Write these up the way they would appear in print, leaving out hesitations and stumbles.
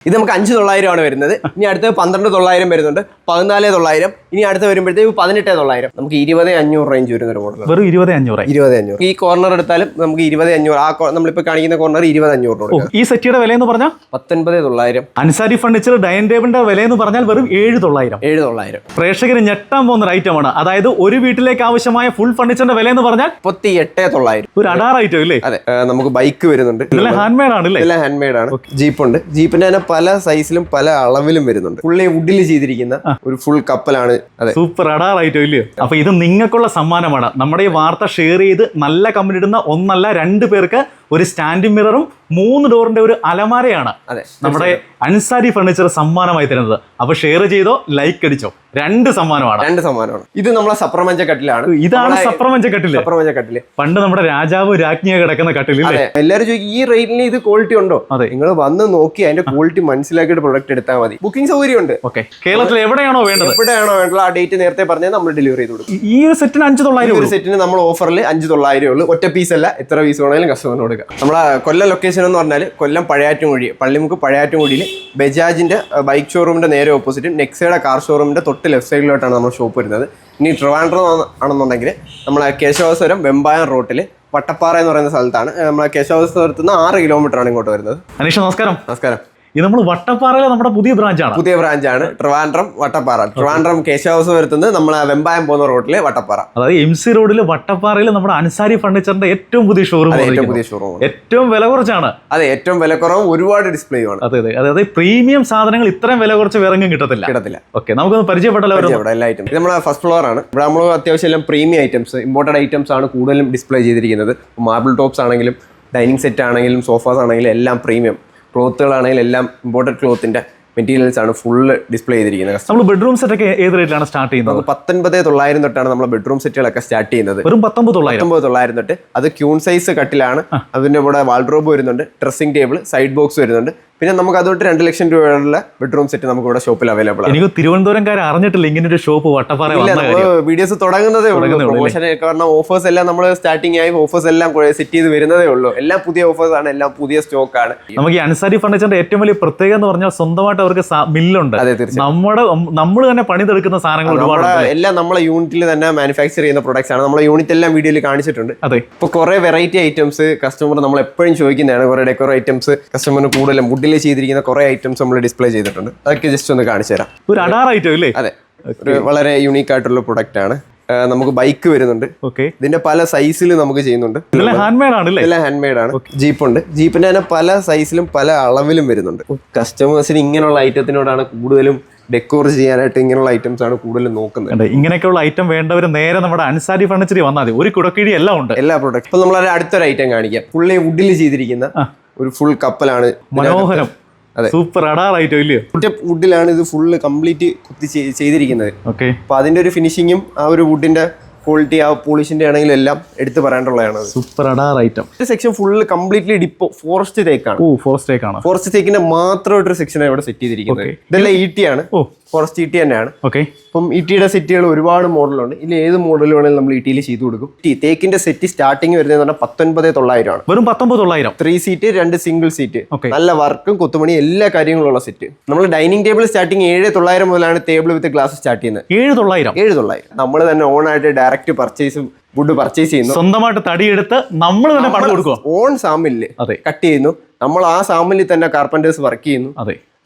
ഇത് നമുക്ക് 5,900 ആണ് വരുന്നത്. ഇനി അടുത്ത് 12,900 വരുന്നുണ്ട്, 14,900. ഇനി അടുത്ത് വരുമ്പോഴത്തേക്ക് 18,900. നമുക്ക് 20,500 റേഞ്ച് വരുന്ന ഒരു മോഡൽ. വെറും 20,500. ഈ കോർണർ എടുത്താലും നമുക്ക് 20,500. നമ്മളിപ്പോ കാണിക്കുന്ന കോർണർ 20,500. ഈ സെറ്റിയുടെ വില എന്ന് പറഞ്ഞാൽ 19,900. അൻസാരി ഫർണിച്ചർ ഡൈനിങ് ടേബിളിന്റെ വില എന്ന് പറഞ്ഞാൽ വെറും 7,900. പ്രേക്ഷകർ ഞെട്ടാൻ പോകുന്ന ഒരു ഐറ്റമാണ്. അതായത് ഒരു വീട്ടിലേക്ക് ആവശ്യമായ ഫുൾ ഫർണിച്ചറിന്റെ വില എന്ന് പറഞ്ഞാൽ 38,900. ഒരു അടാർ ഐറ്റം ഇല്ലേ? അതെ, നമുക്ക് ബൈക്ക് വരുന്നുണ്ട്. ഇതെല്ലാം ഹാൻഡ് മെയ്ഡ് ആണ്. ഇതെല്ലാം ഹാൻഡ് മെയ്ഡ് ആണ്. ജീപ്പ് ഉണ്ട്. ജീപ്പിന്റെ തന്നെ പല സൈസിലും പല അളവിലും വരുന്നുണ്ട്. ഫുള്ളി വുഡിൽ ചെയ്തിരിക്കുന്ന ഒരു ഫുൾ കപ്പലാണ്. അതെ, സൂപ്പർ അടാർ ഐറ്റം ഇല്ലയോ? അപ്പൊ ഇത് നിങ്ങൾക്കുള്ള സമ്മാനമാണ്. നമ്മുടെ ഈ വാർത്ത ഷെയർ ചെയ്ത് നല്ല കമന്റ് ഇടുന്ന ഒന്നല്ല 2 പേർക്ക് ഒരു സ്റ്റാൻഡിംഗ് മിററും 3 ഡോറിന്റെ ഒരു അലമാരയാണ് നമ്മുടെ അൻസാരി ഫർണിച്ചർ സമ്മാനമായി തരുന്നത്. അപ്പൊ ഷെയർ ചെയ്തോ, ലൈക്ക് അടിച്ചോ. 2 സമ്മാനമാണ്. ഇത് നമ്മളെ സപ്രമഞ്ച കട്ടിലാണ്. ഇതാണ് സപ്രമഞ്ച കട്ടില്. പണ്ട് നമ്മുടെ രാജാവ് രാജ്ഞിയെ കിടക്കുന്ന കട്ടിലില്ലേ? എല്ലാവരും ചോദിക്കും ഈ റേറ്റിന് ഇത് ക്വാളിറ്റി ഉണ്ടോ? അതെ, നിങ്ങൾ വന്ന് നോക്കി അതിന്റെ ക്വാളിറ്റി മനസ്സിലാക്കിയിട്ട് പ്രൊഡക്റ്റ് എടുത്താൽ മതി. ബുക്കിംഗ് സൗകര്യം ഉണ്ട്. കേരളത്തിൽ എവിടെയാണോ വേണ്ടത് ആ ഡേറ്റ് നേരത്തെ പറഞ്ഞാൽ നമ്മൾ ഡെലിവറി ചെയ്ത് കൊടുക്കും. ഈ ഒരു സെറ്റിന് 5,900. ഒരു സെറ്റിന് നമ്മൾ ഓഫറിൽ 5,900 ഉള്ളൂ. ഒറ്റ പീസ് അല്ല, എത്ര പീസ് വേണമെങ്കിലും കസ്റ്റമറിന് കൊടുക്കാം. നമ്മളെ കൊല്ലം ലൊക്കേഷൻ എന്ന് പറഞ്ഞാൽ കൊല്ലം പഴയാറ്റുംകുഴി, പള്ളിമുക്ക് പഴയാറ്റുംകുഴിയിൽ ബജാജിന്റെ ബൈക്ക് ഷോറൂമിന്റെ നേരെ ഓപ്പോസിറ്റും നെക്സയുടെ കാർ ഷോറൂമിന്റെ തൊട്ട് ലെഫ്റ്റ് സൈഡിലോട്ടാണ് നമ്മൾ ഷോപ്പ് വരുന്നത്. ഇനി ട്രിവാൻഡ്രം ആണെന്നുണ്ടെങ്കിൽ നമ്മളെ കേശവസ്വരം വെമ്പായം റോട്ടിൽ വട്ടപ്പാറ എന്ന് പറയുന്ന സ്ഥലത്താണ്. നമ്മളെ കേശവസ്വരത്ത് നിന്ന് 6 കിലോമീറ്റർ ആണ് ഇങ്ങോട്ട് വരുന്നത്. അനീഷ് നമസ്കാരം. നമസ്കാരം. ഇത് നമ്മൾ വട്ടപ്പാറയിലെ നമ്മുടെ പുതിയ ബ്രാഞ്ചാണ്. ട്രിവാൻഡ്രം വട്ടപ്പാറ. ട്രിവാൻഡ്രം കേശവസ്വരത്തുനിന്ന് നമ്മൾ വെമ്പായം പോകുന്ന റോഡില് വട്ടപ്പാറ, അതായത് MC റോഡിൽ വട്ടപ്പാറയിൽ നമ്മുടെ അൻസാരി ഫർണിച്ചറിന്റെ ഏറ്റവും പുതിയ ഷോറൂം. ഏറ്റവും വില കുറച്ചാണ്. അതെ, ഏറ്റവും വില കുറവും ഒരുപാട് ഡിസ്പ്ലേയുമാണ്. അതായത് പ്രീമിയം സാധനങ്ങൾ ഇത്രയും വില കുറച്ച് വേറെ കിട്ടത്തില്ല. ഓക്കെ, നമുക്കൊന്ന് പരിചയപ്പെട്ടല്ലോ. എല്ലാ ഐറ്റം ഇത് നമ്മളെ ഫസ്റ്റ് ഫ്ലോർ ആണ്. ഇവിടെ നമ്മൾ അത്യാവശ്യം എല്ലാം പ്രീമിയം ഐറ്റംസ്, ഇമ്പോർട്ടഡ് ഐറ്റംസ് ആണ് കൂടുതലും ഡിസ്പ്ലേ ചെയ്തിരിക്കുന്നത്. മാർബിൾ ടോപ്സ് ആണെങ്കിലും ഡൈനിങ് സെറ്റ് ആണെങ്കിലും സോഫാസ് ആണെങ്കിലും എല്ലാം പ്രീമിയം. ക്ലോത്തുകളാണെങ്കിലും എല്ലാം ഇമ്പോർട്ടഡ് ക്ലോത്തിന്റെ മെറ്റീരിയൽസ് ആണ് ഫുള്ള് ഡിസ്പ്ലേ ചെയ്തിരിക്കുന്നത്. നമ്മൾ ബെഡ്റൂം സെറ്റ് ഒക്കെ ഏത് റേറ്റിലാണ് സ്റ്റാർട്ട് ചെയ്യുന്നത്? 19,900 തൊട്ടാണ് നമ്മൾ ബെഡ്റൂം സെറ്റുകളൊക്കെ സ്റ്റാർട്ട് ചെയ്യുന്നത്. വെറും 19,900 തൊട്ട്. അത് ക്യൂൺ സൈസ് കട്ടിലാണ്. അതിന്റെ കൂടെ വാൾഡ്രോബ് വരുന്നുണ്ട്, ഡ്രസ്സിംഗ് ടേബിൾ, സൈഡ് ബോക്സ് വരുന്നുണ്ട്. പിന്നെ നമുക്ക് അതുകൊണ്ട് 2 ലക്ഷം രൂപയുള്ള ബെഡ്റൂം സെറ്റ് നമുക്ക് ഇവിടെ ഷോപ്പിൽ അവൈലബിൾ ആണ്. എനിക്ക് തിരുവനന്തപുരംകാർ അറിഞ്ഞിട്ടില്ല ഇങ്ങനെ ഒരു ഷോപ്പ് വട്ടപ്പാറ. വീഡിയോസ് തുടങ്ങുന്നതേ ഉള്ളൂ. പ്രൊമോഷൻ കാരണം ഓഫേഴ്സ് എല്ലാം നമ്മൾ സ്റ്റാർട്ടിംഗ് ആയി ഓഫേഴ്സ് എല്ലാം സെറ്റ് ചെയ്ത് വരുന്നതേ ഉള്ളൂ. എല്ലാം പുതിയ ഓഫേഴ്സ് ആണ്, എല്ലാം പുതിയ സ്റ്റോക്ക് ആണ്. നമുക്ക് ഈ അൻസാരി ഫർണിച്ചറിന്റെ ഏറ്റവും വലിയ പ്രത്യേകത എന്ന് പറഞ്ഞാൽ സ്വന്തമായിട്ട് അവർക്ക് മില്ലുണ്ട്. നമ്മൾ തന്നെ പണിതെടുക്കുന്ന സാധനങ്ങൾ ഒരുപാട്. എല്ലാം നമ്മളെ യൂണിറ്റിൽ തന്നെ മാനുഫാക്ചർ ചെയ്യുന്ന പ്രൊഡക്ട്സ് ആണ്. നമ്മളെ യൂണിറ്റ് എല്ലാം വീഡിയോയിൽ കാണിച്ചിട്ടുണ്ട്. അതെ, ഇപ്പൊ കുറെ വെറൈറ്റി ഐറ്റംസ് കസ്റ്റമർ നമ്മൾ എപ്പോഴും ചോദിക്കുന്നതാണ്. കുറെ ഡെക്കോർ ഐറ്റംസ് കസ്റ്റമറിന് കൂടുതലും വുഡിൽ ചെയ്തിരിക്കുന്ന കുറെ ഐറ്റംസ് നമ്മൾ ഡിസ്പ്ലേ ചെയ്തിട്ടുണ്ട്. അതൊക്കെ ജസ്റ്റ് ഒന്ന് കാണിച്ചു തരാം. ഒരു അടാർ ഐറ്റം ഇല്ലേ? അതെ, ഒരു വളരെ യൂണീക്ക് ആയിട്ടുള്ള പ്രൊഡക്റ്റ് ആണ്. നമുക്ക് ബൈക്ക് വരുന്നുണ്ട്. ഇതിന്റെ പല സൈസിൽ നമുക്ക് ചെയ്യുന്നുണ്ട്. ഹാൻഡ് മെയ്ഡ് ആണ്. ജീപ്പ് ഉണ്ട്. ജീപ്പിന്റെ തന്നെ പല സൈസിലും പല അളവിലും വരുന്നുണ്ട്. കസ്റ്റമേഴ്സിന് ഇങ്ങനെയുള്ള ഐറ്റത്തിനോടാണ് കൂടുതലും ഡെക്കോർ ചെയ്യാനായിട്ട് ഇങ്ങനെയുള്ള ഐറ്റംസ് ആണ് കൂടുതലും നോക്കുന്നത്. ഇങ്ങനെയൊക്കെയുള്ള ഐറ്റം വേണ്ടവർ നേരെ നമ്മുടെ അൻസാരി ഫർണിച്ചറിൽ വന്നാൽ മതി. ഒരു കുടക്കീഴി എല്ലാം ഉണ്ട്, എല്ലാ പ്രൊഡക്റ്റ്. ഇപ്പൊ നമ്മൾ അടുത്തൊരു ഐറ്റം കാണിക്കാം. ഫുള്ളി വുഡിൽ ചെയ്തിരിക്കുന്ന ഒരു ഫുൾ കപ്പലാണ്. മനോഹരം, സൂപ്പർ അടാർ ഐറ്റം ഇല്ലയോ? വുഡിലാണ് ഇത് ഫുള്ള് കംപ്ലീറ്റ് കുത്തി ചെയ്തിരിക്കുന്നത്. അപ്പൊ അതിന്റെ ഒരു ഫിനിഷിങ്ങും ആ ഒരു വുഡിന്റെ ക്വാളിറ്റി, ആ പോളിഷിന്റെ ആണെങ്കിലും എല്ലാം എടുത്ത് പറയാനുള്ളതാണ്. സൂപ്പർ അടാർ item. Section full completely depot forest തേക്കാണ്. ഫോറസ്റ്റ് തേക്കിന്റെ മാത്രമായിട്ടൊരു സെക്ഷനാണ് ഇവിടെ സെറ്റ് ചെയ്തിരിക്കുന്നത്. ഇതെല്ലാം ഈട്ടി ആണ്, ഫോറസ്റ്റ് ഈട്ടി തന്നെയാണ്. ഇപ്പം ഈട്ടിയുടെ സെറ്റുകൾ ഒരുപാട് മോഡലുണ്ട്. ഇതിൽ ഏത് മോഡൽ വേണമെങ്കിലും നമ്മൾ ഈട്ടിയിൽ ചെയ്തു കൊടുക്കും. തേക്കിന്റെ സെറ്റ് സ്റ്റാർട്ടിങ് വരുന്നത് 19,900 ആണ്. വെറും 19,900. 3 സീറ്റ്, 2 സിംഗിൾ സീറ്റ്, നല്ല വർക്കും കൊത്തുമണി എല്ലാ കാര്യങ്ങളുള്ള സെറ്റ്. നമ്മൾ ഡൈനിങ് ടേബിൾ സ്റ്റാർട്ടിങ് 7,900 മുതലാണ് ടേബിൾ വിത്ത് ഗ്ലാസ് സ്റ്റാർട്ട് ചെയ്യുന്നത്. 7,900 നമ്മൾ തന്നെ ഓൺ ആയിട്ട് ഡയറക്റ്റ് പർച്ചേസ് വുഡ് പർച്ചേസ് ചെയ്യുന്നു. സ്വന്തമായിട്ട് തടിയെടുത്ത് നമ്മൾ തന്നെ പണം കൊടുക്കുക. ഓൺ സാമില് കട്ട് ചെയ്യുന്നു. നമ്മൾ ആ സാമിലിൽ തന്നെ കാർപ്പന്റേഴ്സ് വർക്ക് ചെയ്യുന്നു.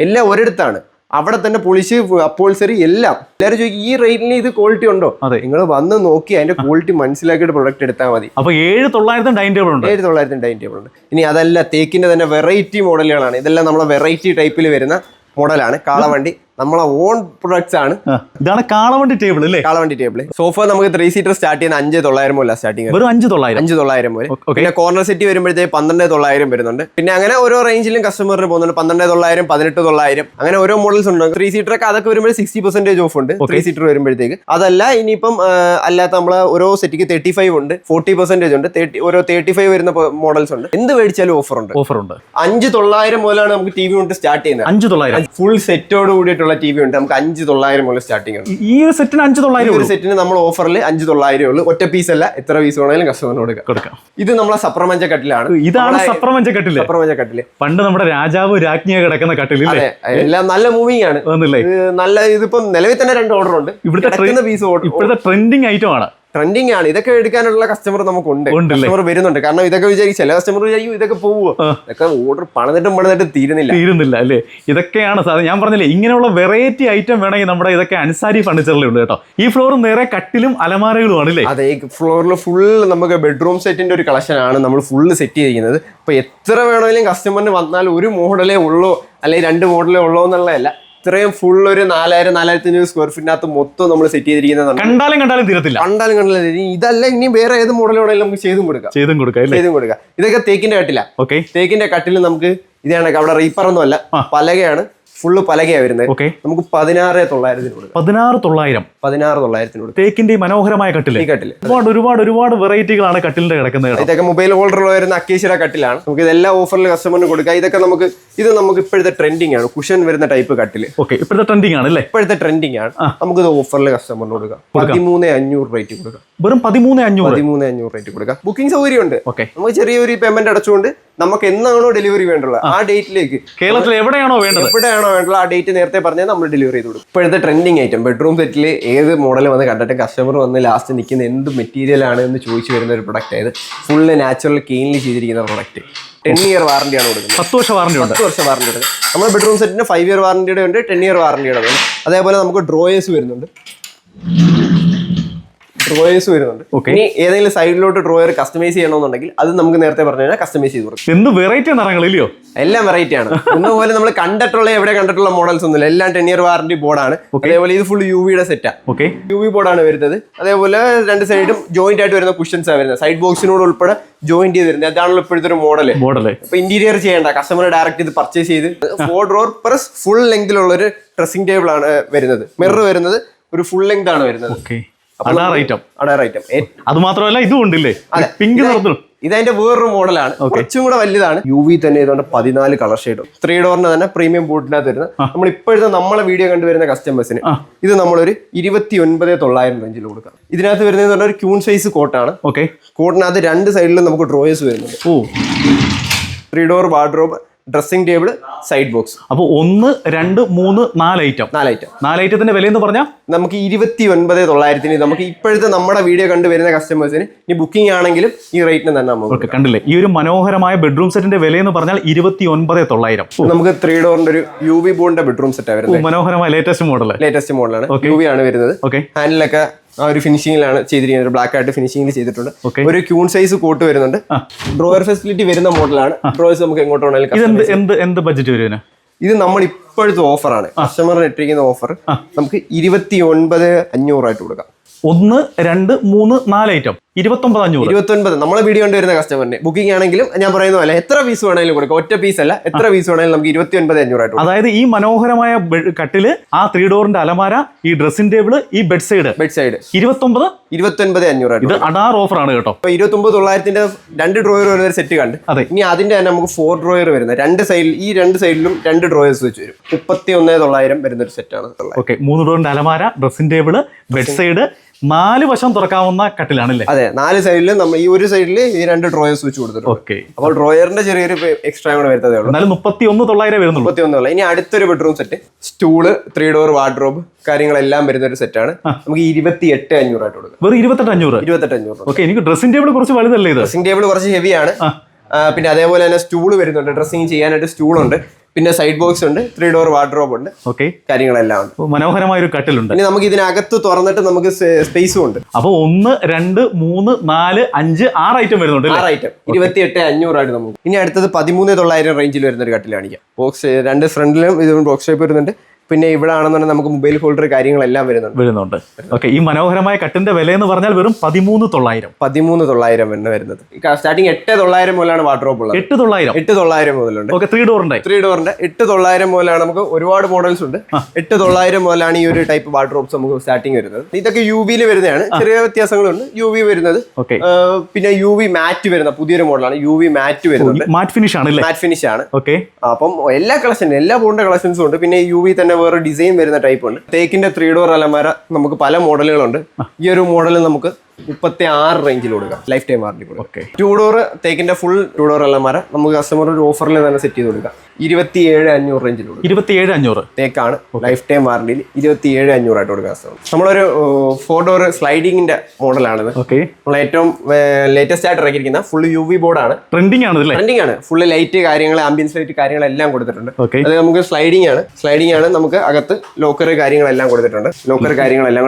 എല്ലാം ഒരിടത്താണ്. അവിടെ തന്നെ പോളിഷ്, അപ്പോൾസറി എല്ലാം. എല്ലാവരും ചോദിക്കും ഈ റേറ്റിന് ഇത് ക്വാളിറ്റി ഉണ്ടോ? നിങ്ങൾ വന്ന് നോക്കി അതിന്റെ ക്വാളിറ്റി മനസ്സിലാക്കിയിട്ട് പ്രൊഡക്റ്റ് എടുത്താൽ മതി. അപ്പൊ 7,900 ഡൈനിങ് ടേബിൾ ഉണ്ട്. 7,900 ഡൈനിങ് ടേബിൾ ഉണ്ട്. ഇനി അതല്ല, തേക്കിന്റെ തന്നെ വെറൈറ്റി മോഡലുകളാണ്. ഇതെല്ലാം നമ്മളെ വെറൈറ്റി ടൈപ്പിൽ വരുന്ന മോഡലാണ്. കാളവണ്ടി നമ്മളെ ഓൺ പ്രൊഡക്ട്സ് ആണ്. ഇതാണ് കാളവണ്ടി ടേബിൾ അല്ലേ? കാളവണ്ടി ടേബിൾ. സോഫ നമുക്ക് 3 സീറ്റർ സ്റ്റാർട്ട് ചെയ്യുന്ന 5,900 മുതൽ സ്റ്റാർട്ടിങ്. 5,900 മുതൽ. പിന്നെ കോർണർ സെറ്റ് വരുമ്പോഴത്തേക്ക് 12,900 വരുന്നുണ്ട്. പിന്നെ അങ്ങനെ ഓരോ റേഞ്ചിലും കസ്റ്റമറിന് പോകുന്നുണ്ട്. 12,900, 18,900 അങ്ങനെ ഓരോ മോഡൽസ് ഉണ്ട്. 3 സീറ്റർ ഒക്കെ അതൊക്കെ വരുമ്പോൾ 60% ഓഫ് ഉണ്ട് 3 സീറ്റർ വരുമ്പോഴത്തേക്ക്. അതല്ല ഇനിയിപ്പം അല്ലാത്ത നമ്മളെ ഓരോ സെറ്റിക്ക് 35 ഉണ്ട്, 40% ഉണ്ട്, ഓരോ 35 വരുന്ന മോഡൽസ് ഉണ്ട്. എന്ത് മേടിച്ചാലും ഓഫർ ഉണ്ട്. 5,900 മുതലാണ് നമുക്ക് TV യൂണിറ്റ് സ്റ്റാർട്ട് ചെയ്യുന്നത്. 5,900 ഫുൾ സെറ്റോട് കൂടിയിട്ട് ആയിട്ടുള്ള ടി വി ഉണ്ട്. നമുക്ക് 5,900 മുതൽ സ്റ്റാർട്ടിംഗ് ആണ്. ഈ ഒരു സെറ്റിന് 5,900. ഒരു സെറ്റിന് നമ്മൾ ഓഫറിൽ 5,900 ഉള്ളൂ. ഒറ്റ പീസ് അല്ല, എത്ര പീസ് വേണമെങ്കിലും കസ്റ്റമറിന് കൊടുക്കാം. ഇത് നമ്മളെ സപ്രമഞ്ച കട്ടിലാണ്. ഇതാണ് സപ്രമഞ്ച കട്ടില്. സപ്രമഞ്ച കട്ടില് പണ്ട് നമ്മുടെ രാജാവ് രാജ്ഞിയെ കിടക്കുന്ന കട്ടില്. എല്ലാം നല്ല മൂവിങ് ആണ്. നല്ല ഇതിപ്പോ നിലവിൽ തന്നെ 2 ഓർഡർ ഉണ്ട്. ഇപ്പോഴത്തെ ട്രെൻഡിങ് ഐറ്റം ആണ്. ട്രെൻഡിങ് ആണ്. ഇതൊക്കെ എടുക്കാനുള്ള കസ്റ്റമർ നമുക്കുണ്ട്. കസ്റ്റമർ വരുന്നുണ്ട്. കാരണം ഇതൊക്കെ വിചാരിക്കും, ചില കസ്റ്റമർ വിചാരിക്കും ഇതൊക്കെ പോവുമോ, ഇതൊക്കെ ഓർഡർ പണിതിട്ടും തീരുന്നില്ല അല്ലേ. ഇതൊക്കെയാണ് ഞാൻ പറഞ്ഞില്ലേ, ഇങ്ങനെയുള്ള വെറൈറ്റി ഐറ്റം വേണമെങ്കിൽ നമ്മുടെ ഇതൊക്കെ അൻസാരി ഫർണിച്ചറിലുണ്ട് കേട്ടോ. ഈ ഫ്ലോർ നേരെ കട്ടിലും അലമാരകളും ആണ് അല്ലേ. അതെ, ഈ ഫ്ലോറിൽ ഫുൾ നമുക്ക് ബെഡ്റൂം സെറ്റിന്റെ ഒരു കളക്ഷൻ ആണ് നമ്മൾ ഫുള്ള് സെറ്റ് ചെയ്തിരിക്കുന്നത്. അപ്പൊ എത്ര വേണമെങ്കിലും കസ്റ്റമറിന് വന്നാൽ ഒരു മോഡലേ ഉള്ളൂ അല്ലെങ്കിൽ 2 മോഡലേ ഉള്ളൂ എന്നുള്ളതല്ല. ഇത്രയും ഫുൾ ഒരു 4,000-4,500 സ്ക്വയർ ഫീറ്റിനകത്ത് മൊത്തം നമ്മൾ സെറ്റ് ചെയ്തിരിക്കുന്നത്. കണ്ടാലും തീരത്തില്ല. ഇതല്ല, ഇനി വേറെ ഏത് മോഡൽ വേണമെങ്കിലും നമുക്ക് ചെയ്തും കൊടുക്കാം. ഇതൊക്കെ തേക്കിന്റെ കട്ടില. തേക്കിന്റെ കട്ടിൽ നമുക്ക് ഇതാണ്. അവിടെ റീപ്പർ ഒന്നും അല്ല, പലകയാണ്. ഫുള്ള് പലകയാണ് വരുന്നത്. നമുക്ക് 16,900 കൊടുക്കാം. 16,900 തേക്കിന്റെ മനോഹരമായ കട്ടില്. ഒരുപാട് വെറൈറ്റികളാണ് കട്ടിലിന്റെ കിടക്കുന്നത്. ഇതൊക്കെ മൊബൈൽ ഹോൾഡറിൽ വരുന്ന അക്കേഷ്യയുടെ കട്ടിലാണ്. നമുക്ക് ഇതെല്ലാം ഓഫറിൽ കസ്റ്റമറിന് കൊടുക്കാം. ഇതൊക്കെ നമുക്ക് ഇപ്പോഴത്തെ ട്രെൻഡിങ് ആണ്. കുഷൻ വരുന്ന ടൈപ്പ് കട്ടില്. ഇപ്പോഴത്തെ ട്രെൻഡിങ് ആണ് അല്ലേ. ഇപ്പോഴത്തെ ട്രെൻഡിങ് ആണ്. നമുക്ക് ഇത് ഓഫറിൽ കസ്റ്റമറിന് കൊടുക്കാം. 13,500 റേറ്റ് കൊടുക്കാം. വെറും 13,500 റേറ്റ് കൊടുക്കാം. ബുക്കിംഗ് സൗകര്യം ഉണ്ട്. നമുക്ക് ചെറിയൊരു പേയ്മെന്റ് അടച്ചുകൊണ്ട് നമുക്ക് എന്നാണോ ഡെലിവറി വേണ്ടുള്ളത് ആ ഡേറ്റിലേക്ക്, കേരളത്തിൽ എവിടെയാണോ വേണ്ടത് ആ ഡേറ്റ് നേരത്തെ പറഞ്ഞാൽ നമ്മൾ ഡെലിവറി ചെയ്ത് കൊടുക്കും. ഇപ്പോഴത്തെ ട്രെൻഡിങ് ഐറ്റം ബെഡ്റൂം സെറ്റിൽ ഏത് മോഡൽ വന്ന് കണ്ടിട്ട് കസ്റ്റമർ വന്ന് ലാസ്റ്റ് നിൽക്കുന്ന എന്ത് മെറ്റീരിയൽ ആണ് എന്ന് ചോദിച്ചു വരുന്ന ഒരു പ്രൊഡക്റ്റ് ആയത്. ഫുള്ള് നാച്ചുറൽ കെയിനിൽ ചെയ്തിരിക്കുന്ന പ്രൊഡക്റ്റ്. 10 ഇയർ വാറന്റിയാണ് കൊടുക്കുന്നത്. 10 വർഷം വാറന്റി ഉണ്ട്. 10 വർഷം വാറന്റി ഉണ്ട്. നമ്മുടെ ബെഡ്റൂം സെറ്റിന് 5 ഇയർ വാറന്റിയുടെ ഉണ്ട്, 10 ഇയർ വാറന്റിയുടെ ഉണ്ട്. അതേപോലെ നമുക്ക് ഡ്രോയേഴ്സ് വരുന്നുണ്ട്. ഇനി ഏതെങ്കിലും സൈഡിലോട്ട് ഡ്രോയർ കസ്റ്റമൈസ് ചെയ്യണമെന്നുണ്ടെങ്കിൽ അത് നമുക്ക് നേരത്തെ പറഞ്ഞു കഴിഞ്ഞാൽ കസ്റ്റമൈസ് ചെയ്ത് കൊടുക്കും. എന്ത് വെറൈറ്റി നിറങ്ങളില്ലയോ, എല്ലാം വെറൈറ്റി ആണ്. ഒന്നുപോലെ നമ്മൾ കണ്ടിട്ടുള്ള മോഡൽസ് ഒന്നുമില്ല. എല്ലാം 10 ഇയർ വാറന്റി ബോർഡാണ്. അതേപോലെ ഇത് ഫുൾ യുടെ സെറ്റാണ്. UV ബോർഡാണ് വരുന്നത്. അതേപോലെ 2 സൈഡും ജോയിന്റ് ആയിട്ട് വരുന്ന കുഷൻസ് ആണ് വരുന്നത്. സൈഡ് ബോക്സിനോട് ഉൾപ്പെടെ ജോയിന്റ് ചെയ്ത് വരുന്നത്. അതാണല്ലോ ഇപ്പോഴത്തെ ഒരു മോഡൽ. ഇപ്പൊ ഇന്റീരിയർ ചെയ്യേണ്ട, കസ്റ്റമർ ഡയറക്റ്റ് ഇത് പർച്ചേസ് ചെയ്ത് 4 ഡ്രോർ പ്ലസ് ഫുൾ ലെങ്തിലുള്ള ഒരു ഡ്രസ്സിംഗ് ടേബിൾ ആണ് വരുന്നത്. മിറർ വരുന്നത് ഒരു ഫുൾ ലെങ്ത് ആണ് വരുന്നത്. അത് മാത്രമല്ല ഇതും ഉണ്ടല്ലേ, പിങ്ക് നിറത്തിൽ. ഇതതിന്റെ വേറൊരു മോഡലാണ്, കുറച്ചും കൂടെ വലുതാണ്. UV തന്നെ ഇതുകൊണ്ട് 14 കളർ ഷെയ്ഡും 3 ഡോറിന് തന്നെ പ്രീമിയം ബോട്ടിനകത്ത് വരുന്നത്. നമ്മൾ ഇപ്പോഴത്തെ നമ്മളെ വീഡിയോ കണ്ടുവരുന്ന കസ്റ്റമേഴ്സിന് ഇത് നമ്മളൊരു 29,900 റേഞ്ചിൽ കൊടുക്കാം. ഇതിനകത്ത് വരുന്നത് ഒരു ക്യൂൺ സൈസ് കോട്ടാണ്. കോട്ടിനകത്ത് 2 സൈഡിലും നമുക്ക് ഡ്രോയേഴ്സ് വരുന്നുണ്ട്. 3 door wardrobe, dressing table, side box. അപ്പോൾ 1, 2, 3, 4 ഐറ്റം. 4 ഐറ്റത്തിന്റെ വില എന്ന് പറഞ്ഞാൽ നമുക്ക് 29,900. നമുക്ക് ഇപ്പോഴത്തെ നമ്മുടെ വീഡിയോ കണ്ടുവരുന്ന കസ്റ്റമേഴ്സിന് ഈ ബുക്കിംഗ് ആണെങ്കിലും ഈ റേറ്റിന് തന്നെ നമുക്ക് കണ്ടില്ലേ. ഈ ഒരു മനോഹരമായ ബെഡ്റൂം സെറ്റിന്റെ വില എന്ന് പറഞ്ഞാൽ 29,900. നമുക്ക് 3 ഡോറിന്റെ ഒരു UV ബോർഡിന്റെ ബെഡ്റൂം സെറ്റ് വരുന്നത്. മനോഹരമായ ലേറ്റസ്റ്റ് മോഡലാണ്. UV ആണ് വരുന്നത്. ഹാൻഡിലൊക്കെ ആ ഒരു ഫിനിഷിംഗിലാണ് ചെയ്തിരിക്കുന്നത്. ബ്ലാക്ക് ആയിട്ട് ഫിനിഷിംഗിൽ ചെയ്തിട്ടുണ്ട്. ഒരു ക്യൂൺ സൈസ് കോട്ട് വരുന്നുണ്ട്. ഡ്രോയർ ഫെസിലിറ്റി വരുന്ന മോഡലാണ്. ഡ്രോയേഴ്സ് നമുക്ക് എങ്ങോട്ട് വേണമെങ്കിലും. എന്ത് ബഡ്ജറ്റ് വരും ഇത് നമ്മൾ ഇപ്പോഴത്തെ ഓഫറാണ്. കസ്റ്റമറിന് ഇട്ടിരിക്കുന്ന ഓഫർ നമുക്ക് 29,500 ആയിട്ട് കൊടുക്കാം. 1, 2, 3, 4 ഐറ്റം 29,500. നമ്മളെ വീഡിയോ കണ്ടുവരുന്ന കസ്റ്റമറിന് ബുക്കിംഗ് ആണെങ്കിലും ഞാൻ പറയുന്ന പോലെ എത്ര പീസ് വേണമെങ്കിലും കൊടുക്കാം. ഒറ്റ പീസ് അല്ല, എത്ര പീസ് വേണമെങ്കിലും നമുക്ക് 29,500 ആയിട്ട്. അതായത് ഈ മനോഹരമായ കട്ടില്, ആ 3 ഡോറിന്റെ അലമാര, ഈ ഡ്രസ്സിംഗ് ടേബിൾ, ഈ ബെഡ് സൈഡ് 29,500 ആയിട്ട്. ഇത് അഡാർ ഓഫർ ആണ് കേട്ടോ. 29,900 2 ഡ്രോയർ വരുന്ന ഒരു സെറ്റ് കണ്ട്. ഇനി അതിന്റെ തന്നെ നമുക്ക് 4 ഡ്രോയർ വരുന്നത് 2 സൈഡിൽ, ഈ 2 സൈഡിലും 2 ഡ്രോയേഴ്സ് വെച്ച് വരും. 31,900 വരുന്ന ഒരു സെറ്റാണ്. 3 ഡോറിന്റെ അലമാര, ഡ്രസ്സിംഗ് ടേബിൾ, ബെഡ് സൈഡ്, 4 വശം തുറക്കാവുന്ന കട്ടിലാണല്ലേ. അതെ, 4 സൈഡിലും നമ്മൾ ഈ ഒരു സൈഡിൽ ഈ 2 ഡ്രോയേഴ്സ് വെച്ച് കൊടുത്തിട്ടുണ്ട്. അപ്പോൾ ഡ്രോയറിന്റെ ചെറിയൊരു എക്സ്ട്രാ കൂടെ വരുന്നതേ ഉള്ളൂ. 31,900 വരുന്നുള്ളൂ. 31,900. ഇനി അടുത്തൊരു bedroom set, stool, 3 door wardrobe കാര്യങ്ങളെല്ലാം വരുന്ന ഒരു സെറ്റാണ്. നമുക്ക് 28,500 ആയിട്ട് കൊടുക്കും. വെറും 28,500. എനിക്ക് ഡ്രസ്സിംഗ് ടേബിൾ കുറച്ച് വലുതല്ലേ ഇത്. ഡ്രസ്സിംഗ് ടേബിൾ കുറച്ച് ഹെവിയാണ്. പിന്നെ അതേപോലെ തന്നെ സ്റ്റൂള് വരുന്നുണ്ട്. ഡ്രസ്സിംഗ് ചെയ്യാനായിട്ട് സ്റ്റൂളുണ്ട്. പിന്നെ സൈഡ് ബോക്സ് ഉണ്ട്, 3 ഡോർ വാർഡ്രോബ് ഉണ്ട്. കാര്യങ്ങളെല്ലാം ഉണ്ട്. മനോഹരമായ ഒരു കട്ടിലുണ്ട്. ഇനി നമുക്ക് ഇതിനകത്ത് തുറന്നിട്ട് നമുക്ക് സ്പേസും ഉണ്ട്. അപ്പൊ 1, 2, 3, 4, 5, 6 ഐറ്റം വരുന്നുണ്ട്. 6 ഐറ്റം 28,500 ആയിട്ട് നമുക്ക്. ഇനി അടുത്തത് 13,900 റേഞ്ചിൽ വരുന്ന ഒരു കട്ടിൽ കാണിക്കാം. ബോക്സ് 2 ഫ്രണ്ടിലും ഇത് ബോക്സ് ഷേപ്പ് വരുന്നുണ്ട്. പിന്നെ ഇവിടെ ആണെന്നുണ്ടെങ്കിൽ നമുക്ക് മൊബൈൽ ഹോൾഡർ കാര്യങ്ങളെല്ലാം വരുന്നുണ്ട്. ഈ മനോഹരമായ കട്ടിന്റെ വില എന്ന് പറഞ്ഞാൽ വെറും 13,900. 13,900 വരുന്നത്. സ്റ്റാർട്ടിങ് 8,900 മുതലാണ് വാർഡ്രോബ് ഉള്ളത്. 8,900 മുതലുണ്ട്. 3 ഡോറിന്റെ 8,900 മുതലാണ്. നമുക്ക് ഒരുപാട് മോഡൽസ് ഉണ്ട്. 8,900 മുതലാണ് ഈ ഒരു ടൈപ്പ് വാർഡ്രോബ്സ് നമുക്ക് സ്റ്റാർട്ടിങ് വരുന്നത്. ഇതൊക്കെ UV വരുന്നതാണ്. ചെറിയ വ്യത്യാസങ്ങളുണ്ട്. UV വരുന്നത്. പിന്നെ UV മാറ്റ് വരുന്ന പുതിയൊരു മോഡലാണ്. UV മാറ്റ് വരുന്നത്. മാറ്റ് ഫിനിഷ് ആണ്. അപ്പം എല്ലാ കളക്ഷനും, എല്ലാ ബോർഡിന്റെ കളക്ഷൻസും ഉണ്ട്. പിന്നെ UV തന്നെ തന്നെ വേറെ ഡിസൈൻ വരുന്ന ടൈപ്പ് ഉണ്ട്. തേക്കിന്റെ 3 ഡോർ അലമാര നമുക്ക് പല മോഡലുകളുണ്ട്. ഈ ഒരു മോഡൽ നമുക്ക് 36 റേഞ്ചിൽ കൊടുക്കാം, ലൈഫ് ടൈം വാറണ്ടി കൊടുക്കാം. ഓക്കെ. 2 ഡോർ തേക്കിന്റെ ഫുൾ 2 ഡോർ അലമാര നമുക്ക് കസ്റ്റമർ ഒരു ഓഫറിൽ തന്നെ സെറ്റ് ചെയ്ത് കൊടുക്കാം. 27,500 റേഞ്ചിൽ കൊടുക്കും. 27,500 തേക്കാണ്, ലൈഫ് ടൈം വാറണ്ടിയിൽ 27,500 ആയിട്ട് കൊടുക്കാം കസ്റ്റമർ. നമ്മളൊരു 4 ഡോർ സ്ലൈഡിങ്ങിന്റെ മോഡലാണിത്. ഓക്കെ. നമ്മൾ ഏറ്റവും ലേറ്റസ്റ്റ് ആയിട്ട് ഇറക്കിയിരിക്കുന്ന ഫുൾ UV ബോർഡാണ്. ട്രെൻഡിങ് ആണ് അല്ലേ? ട്രെൻഡിങ് ആണ്. ഫുള്ള് ലൈറ്റ് കാര്യങ്ങൾ, ആംബിയൻസ് ലൈറ്റ് കാര്യങ്ങളെല്ലാം കൊടുത്തിട്ടുണ്ട്. ഓക്കെ. അത് നമുക്ക് സ്ലൈഡിംഗ് ആണ്. നമുക്ക് അകത്ത് ലോക്കർ കാര്യങ്ങളെല്ലാം കൊടുത്തിട്ടുണ്ട്. ലോക്കർ കാര്യങ്ങളെല്ലാം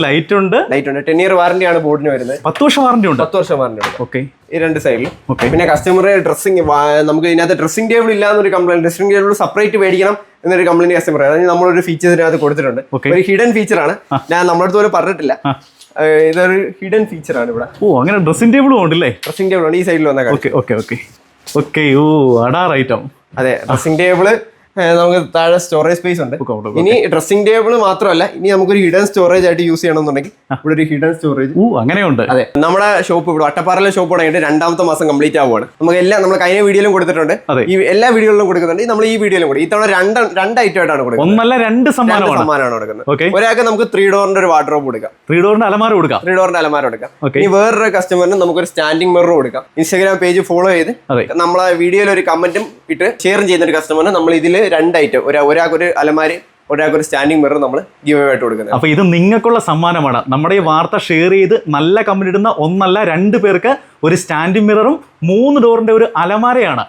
ലൈറ്റ് ഉണ്ട്. 10 ഇയർ വാറണ്ടി ആണ് ബോർഡിന് വരുന്നത്. 10 വർഷം വാറണ്ടി ഉണ്ട്. 10 വർഷം വാറണ്ടി ഉണ്ട്. ഓക്കെ. ഈ രണ്ട് സൈഡിൽ. പിന്നെ കസ്റ്റമർ ഡ്രസ്സിംഗ്, നമുക്ക് ഇതിനകത്ത് ഡ്രസ്സിംഗ് ടേബിൾ ഇല്ലാന്നൊരു കംപ്ലൈന്റ്, ഡ്രസ്സിംഗ് ടേബിൾ സെപ്പറേറ്റ് മേടിക്കണം എന്നൊരു കംപ്ലൈന്റ് കസ്റ്റമർ. അതായത് നമ്മളൊരു ഫീച്ചേഴ്സിനകത്ത് കൊടുത്തിട്ടുണ്ട്. ഒരു ഹിഡൻ ഫീച്ചർ ആണ്, ഞാൻ നമ്മുടെ അടുത്ത് പോലും പറഞ്ഞിട്ടില്ല. ഇതൊരു ഹിഡൻ ഫീച്ചർ ആണ് ഇവിടെ. ഓ, അങ്ങനെ ഡ്രസ്സിംഗ് ടേബിളും ഉണ്ടല്ലേ? ഡ്രസ്സിംഗ് ടേബിൾ ഉണ്ട് ഈ സൈഡിൽ വന്ന. ഓക്കെ. ഓ, അടാർ ഐറ്റം. അതെ, ഡ്രസ്സിംഗ് ടേബിള് നമുക്ക് താഴെ സ്റ്റോറേജ് സ്പേസ് ഉണ്ട്. ഇനി ഡ്രസ്സിംഗ് ടേബിൾ മാത്രമല്ല, ഇനി നമുക്കൊരു ഹിഡൻ സ്റ്റോറേജ് ആയിട്ട് യൂസ് ചെയ്യണമെന്നുണ്ടെങ്കിൽ ഇവിടെ ഒരു ഹിഡൻ സ്റ്റോറേജ് അങ്ങനെയുണ്ട്. അതെ, നമ്മുടെ ഷോപ്പ് ഇവിടെ അട്ടപ്പാറയിലെ ഷോപ്പ് തുടങ്ങിയിട്ട് 2ാമത്തെ മാസം കംപ്ലീറ്റ് ആവുകയാണ്. നമുക്ക് എല്ലാം നമ്മൾ കഴിഞ്ഞ വീഡിയോയിലും കൊടുത്തിട്ടുണ്ട്, ഈ എല്ലാ വീഡിയോയിലും കൊടുക്കുന്നുണ്ട്. നമ്മൾ ഈ വീഡിയോയിലും കൊടുക്കും. ഇത്തവണ രണ്ട് ഐറ്റം ആയിട്ടാണ് കൊടുക്കുന്നത്. ഒന്നല്ല, 2 സമ്മാനമാണ് കൊടുക്കുന്നത്. ഒരാൾക്ക് നമുക്ക് 3 ഡോറിന്റെ ഒരു വാർഡ്രോബ് കൊടുക്കാം. 3 ഡോറിന്റെ അലമാര കൊടുക്കാം. 3 ഡോറിന്റെ അലമാര കൊടുക്കാം. ഇനി വേറൊരു കസ്റ്റമറിന് നമുക്കൊരു സ്റ്റാൻഡിംഗ് മിറർ കൊടുക്കാം. ഇൻസ്റ്റാഗ്രാം പേജ് ഫോളോ ചെയ്ത് നമ്മളെ വീഡിയോയിൽ ഒരു കമന്റും ഇട്ട് ഷെയർ ചെയ്യുന്ന ഒരു കസ്റ്റമറിന് നമ്മൾ ഇതിൽ 2 ഐറ്റം, ഒരാൾക്കൊരു അലമാരി, ഒരാൾക്കൊരു സ്റ്റാൻഡിംഗ് മിറർ നമ്മൾ ഗിവ് അവേ ആയിട്ട് കൊടുക്കുന്നത്. അപ്പൊ ഇത് നിങ്ങൾക്കുള്ള സമ്മാനമാണ്. നമ്മുടെ ഈ വാർത്ത ഷെയർ ചെയ്ത് നല്ല കമന്റ് ഇടുന്ന 1 അല്ല 2 പേർക്ക് ഒരു സ്റ്റാൻഡിംഗ് മിററും 3 ഡോറിന്റെ ഒരു അലമാരയാണ്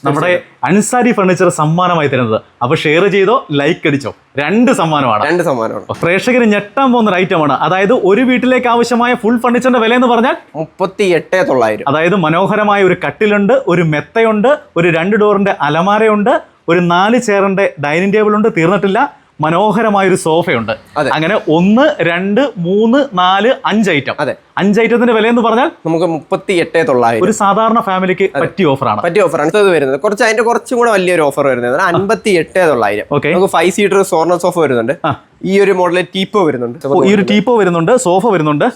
നമ്മുടെ അൻസാരി ഫർണിച്ചർ സമ്മാനമായി തരുന്നത്. അപ്പൊ ഷെയർ ചെയ്തോ, ലൈക്ക് അടിച്ചോ, 2 സമ്മാനമാണ്. പ്രേക്ഷകർ ഞെട്ടാൻ പോകുന്ന ഒരു ഐറ്റമാണ്. അതായത് ഒരു വീട്ടിലേക്ക് ആവശ്യമായ ഫുൾ ഫർണിച്ചറിന്റെ വില എന്ന് പറഞ്ഞാൽ 38,900. അതായത് മനോഹരമായ ഒരു കട്ടിലുണ്ട്, ഒരു മെത്തയുണ്ട്, ഒരു 2 ഡോറിന്റെ അലമാരയുണ്ട്, ഒരു 4 ചെയറിന്റെ ഡൈനിങ് ടേബിൾ ഉണ്ട്, തീർന്നിട്ടില്ല, മനോഹരമായൊരു സോഫയുണ്ട്. അങ്ങനെ 1, 2, 3, 4, 5 ഐറ്റം. 5 ഐറ്റത്തിന്റെ വില എന്ന് പറഞ്ഞാൽ നമുക്ക് 38,900. ഒരു സാധാരണ ഫാമിലിക്ക് പറ്റിയ ഓഫറാണ്. അടുത്തത് വരുന്നത് അതിന്റെ കുറച്ചും കൂടെ വലിയൊരു ഓഫർ വരുന്നത് 58,900. നമുക്ക് 5 സീറ്റർ സോർണർ സോഫ വരുന്നുണ്ട്. ഈ ഒരു മോഡലിൽ ടീപ്പോ വരുന്നുണ്ട്. സോഫ വരുന്നുണ്ട്.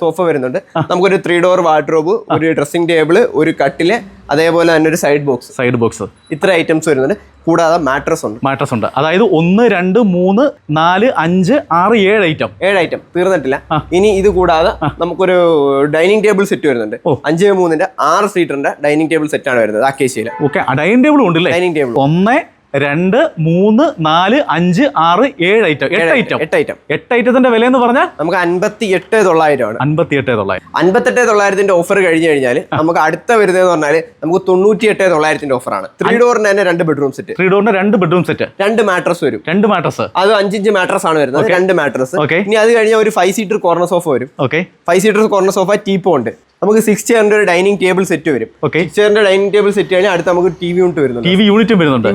നമുക്കൊരു 3 ഡോർ വാർഡ്രോബ്, ഒരു ഡ്രസ്സിംഗ് ടേബിൾ, ഒരു കട്ടില്, അതേപോലെ തന്നെ ഒരു സൈഡ് ബോക്സ്. ഇത്ര ഐറ്റംസ് വരുന്നുണ്ട്. കൂടാതെ മാട്രസ് ഉണ്ട്. അതായത് 1, 2, 3, 4, 5, 6, 7 ഐറ്റം. 7 ഐറ്റം തീർന്നിട്ടില്ല. ഇനി ഇത് കൂടാതെ നമുക്കൊരു ഡൈനിങ് ടേബിൾ സെറ്റ് വരുന്നുണ്ട്. 5x3 6 സീറ്ററിന്റെ ഡൈനിങ് ടേബിൾ സെറ്റ് ആണ് വരുന്നത് അക്കേഷ്യയില്. ഡൈനിങ് ടേബിൾ ഉണ്ടല്ലേ? Dining table 1, 2, 3, 4, 5, 6, 7 item. 8 ഐറ്റത്തിന്റെ വില എന്ന് പറഞ്ഞാൽ നമുക്ക് 58,900 ആണ്. 58,900 ഓഫർ കഴിഞ്ഞു കഴിഞ്ഞാൽ നമുക്ക് അടുത്ത വരുന്നതെന്ന് പറഞ്ഞാൽ നമുക്ക് 98,900 ഓഫറാണ്. 3 ഡോറിന്റെ തന്നെ 2 ബെഡ്റൂം സെറ്റ്. 2 മാട്രസ് വരും. അത് 5 ഇഞ്ച് മാട്രസ് ആണ് വരുന്നത്. 2 മാട്രസ്. ഇനി അത് കഴിഞ്ഞാൽ ഒരു 5 സീറ്റർ കോർണർ സോഫ വരും. 5 സീറ്റർ കോർണർ സോഫ ടീപ്പോ ഉണ്ട്. നമുക്ക് 6 ചെയറിന്റെ ഒരു ഡൈനിങ് ടേബിൾ സെറ്റ് വരും. 6 ചെയറിന്റെ ഡൈനിങ് ടേബിൾ സെറ്റ് കഴിഞ്ഞാൽ അടുത്ത് നമുക്ക് TV യൂണിറ്റ് വരുന്നുണ്ട്.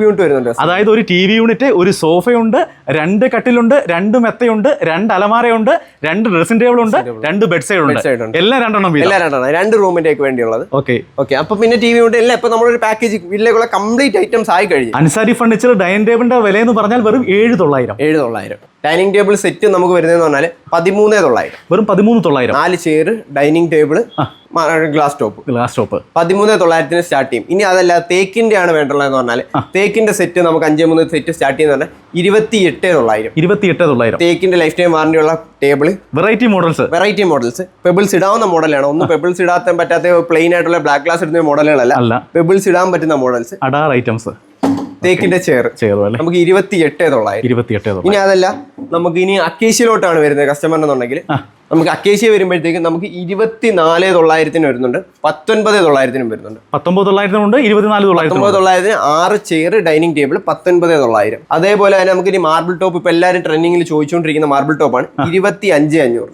അതായത് ഒരു TV യൂണിറ്റ്, ഒരു സോഫയുണ്ട്, 2 കട്ടിലുണ്ട്, 2 മെത്തയുണ്ട്, 2 അലമാരയുണ്ട്, 2 ഡ്രസ്സിംഗ് ടേബിൾ ഉണ്ട്, 2 ബെഡ് സൈഡ് ഉണ്ട്. എല്ലാം 2 റൂമിലേക്ക് വേണ്ടിയുള്ളത്. അപ്പൊ പിന്നെ TV യൂണിറ്റ് എല്ലാം ഇപ്പൊ നമ്മളൊരു പാക്കേജ് വീട്ടിലേക്കുള്ള കംപ്ലീറ്റ് ഐറ്റംസ് ആയി കഴിഞ്ഞു. അൻസാരി ഫർണിച്ചർ ഡൈനിങ് ടേബിളിന്റെ വില എന്ന് പറഞ്ഞാൽ വെറും 7,900. ഡൈനിങ് ടേബിൾ സെറ്റ് നമുക്ക് വരുന്നതെന്ന് പറഞ്ഞാൽ 13,900. വെറും 13,900. 4 chair, dining table, glass top 13,900 start ചെയ്യും. ഇനി അതല്ല തേക്കിന്റെ ആണ് വേണ്ടുള്ളതെന്ന് പറഞ്ഞാൽ തേക്കിന്റെ സെറ്റ് നമുക്ക് 5x3 സെറ്റ് സ്റ്റാർട്ട് ചെയ്യുന്ന 28,900. തേക്കിന്റെ ലൈഫ് ടൈം വാറണ്ടി ഉള്ള ടേബിൾ, വെറൈറ്റി മോഡൽസ്. പെബിൾസ് ഇടാവുന്ന മോഡലാണ്. ഒന്നും പെബിൾസ് ഇടാൻ പറ്റാത്ത പ്ലെയിൻ ആയിട്ടുള്ള ബ്ലാക്ക് ഗ്ലാസ് ഇടുന്ന മോഡലുകളല്ല, പെബിൾസ് ഇടാൻ പറ്റുന്ന മോഡൽസ്. ഐറ്റംസ് തേക്കിന്റെ ചെയർ നമുക്ക് 28,900. ഇനി അതല്ല നമുക്ക് ഇനി അക്കേഷ്യയിലോട്ടാണ് വരുന്നത് കസ്റ്റമറിനെന്നുണ്ടെങ്കിൽ നമുക്ക് അക്കേഷ്യ വരുമ്പോഴത്തേക്കും നമുക്ക് 24,900 വരുന്നുണ്ട്, 19,900 വരുന്നുണ്ട്. 19,900 6 ചെയർ, ഡൈനിങ് ടേബിൾ 19,900. അതേപോലെ തന്നെ നമുക്ക് ഇനി മാർബിൾ ടോപ്പ് ഇപ്പൊ എല്ലാവരും ട്രെൻഡിങ്ങിൽ ചോദിച്ചുകൊണ്ടിരിക്കുന്ന മാർബിൾ ടോപ്പാണ് 25,500.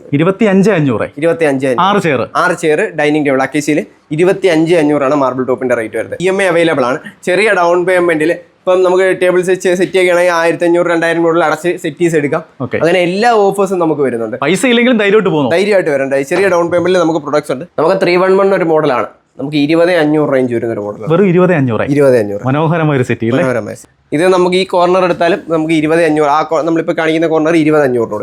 6 ചെയർ, ഡൈനിങ് ടേബിൾ അക്കേഷ്യയിൽ 25,500 ആണ് മാർബിൾ ടോപ്പിന്റെ റേറ്റ് വരുന്നത്. EMI അവൈലബിൾ ആണ്. ചെറിയ ഡൗൺ പേയ്മെന്റിൽ ഇപ്പം നമുക്ക് ടേബിൾ സെറ്റ് ചെയ്യുകയാണെങ്കിൽ 1,500-2,000 കൂടുതൽ അടച്ച് സെറ്റീസ് എടുക്കാം. അങ്ങനെ എല്ലാ ഓഫേഴ്സും നമുക്ക് വരുന്നുണ്ട്. പൈസ ഇല്ലെങ്കിലും ധൈര്യമായിട്ട് വരണ്ട. ചെറിയ ഡൗൺ പേയ്മെന്റിൽ നമുക്ക് പ്രൊഡക്ട്സ് ഉണ്ട്. നമുക്ക് 311 ഒരു മോഡലാണ്. നമുക്ക് 20,500 റേഞ്ച് വരുന്ന ഒരു മോഡൽ. വെറും 20,500. മനോഹരമായ ഒരു സെറ്റ്. ഇത് നമുക്ക് ഈ കോർണർ എടുത്താലും നമുക്ക് 20,500. നമ്മളിപ്പോ കാണിക്കുന്ന കോർണർ 20,500.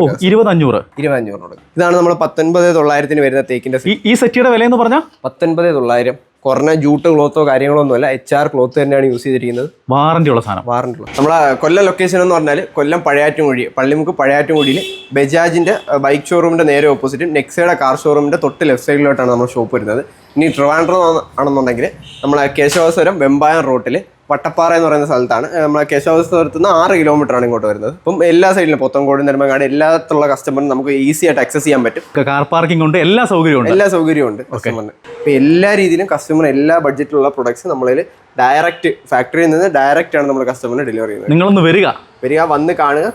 ഇതാണ് നമ്മൾ 19,900 വരുന്ന തേക്കിന്റെ ഈ സെറ്റിയുടെ വില എന്ന് പറഞ്ഞാൽ 19,900. കുറഞ്ഞ ജൂട്ട് ക്ലോത്തോ കാര്യങ്ങളോ ഒന്നുമല്ല, HR ക്ലോത്ത് തന്നെയാണ് യൂസ് ചെയ്തിരിക്കുന്നത്. വാറന്റി ഉള്ള സാധനം. വാറന്റി ഉള്ള നമ്മളെ കൊല്ലം ലൊക്കേഷൻ എന്ന് പറഞ്ഞാൽ കൊല്ലം പഴയാറ്റുംകുഴി, പള്ളിമുക്ക് പഴയാറ്റുംകുഴിയിൽ ബജാജിന്റെ ബൈക്ക് ഷോറൂമിന്റെ നേരെ ഓപ്പോസിറ്റ് നെക്സയുടെ കാർ ഷോറൂമിന്റെ തൊട്ട് ലെഫ്റ്റ് സൈഡിലോട്ടാണ് നമ്മുടെ ഷോപ്പ് വരുന്നത്. ഇനി ട്രിവാൻഡ്രം ആണെന്നുണ്ടെങ്കിൽ നമ്മളെ കേശവസ്വരം വെമ്പായം റോട്ടിൽ വട്ടപ്പാറ എന്ന് പറയുന്ന സ്ഥലത്താണ്. നമ്മളെ കേശവസ്വരത്ത് നിന്ന് 6 കിലോമീറ്ററാണ് ഇങ്ങോട്ട് വരുന്നത്. അപ്പം എല്ലാ സൈഡിലും പോത്തൻകോട്, നെടുമങ്ങാട് എല്ലാത്തുള്ള കസ്റ്റമറിന് നമുക്ക് ഈസി ആയിട്ട് ആക്സസ് ചെയ്യാൻ പറ്റും. കാർ പാർക്കിംഗ് ഉണ്ട്, എല്ലാ സൗകര്യവും ഉണ്ട് കസ്റ്റമറിന്. ഇപ്പം എല്ലാ രീതിയിലും കസ്റ്റമർ എല്ലാ ബഡ്ജറ്റിലുള്ള പ്രൊഡക്ട്സ് നമ്മളിൽ ഡയറക്റ്റ് ഫാക്ടറിയിൽ നിന്ന് ഡയറക്റ്റ് ആണ് നമ്മൾ കസ്റ്റമറിന് ഡെലിവറി ചെയ്യുന്നത്. നിങ്ങളൊന്ന് വരിക, വന്ന് കാണുക,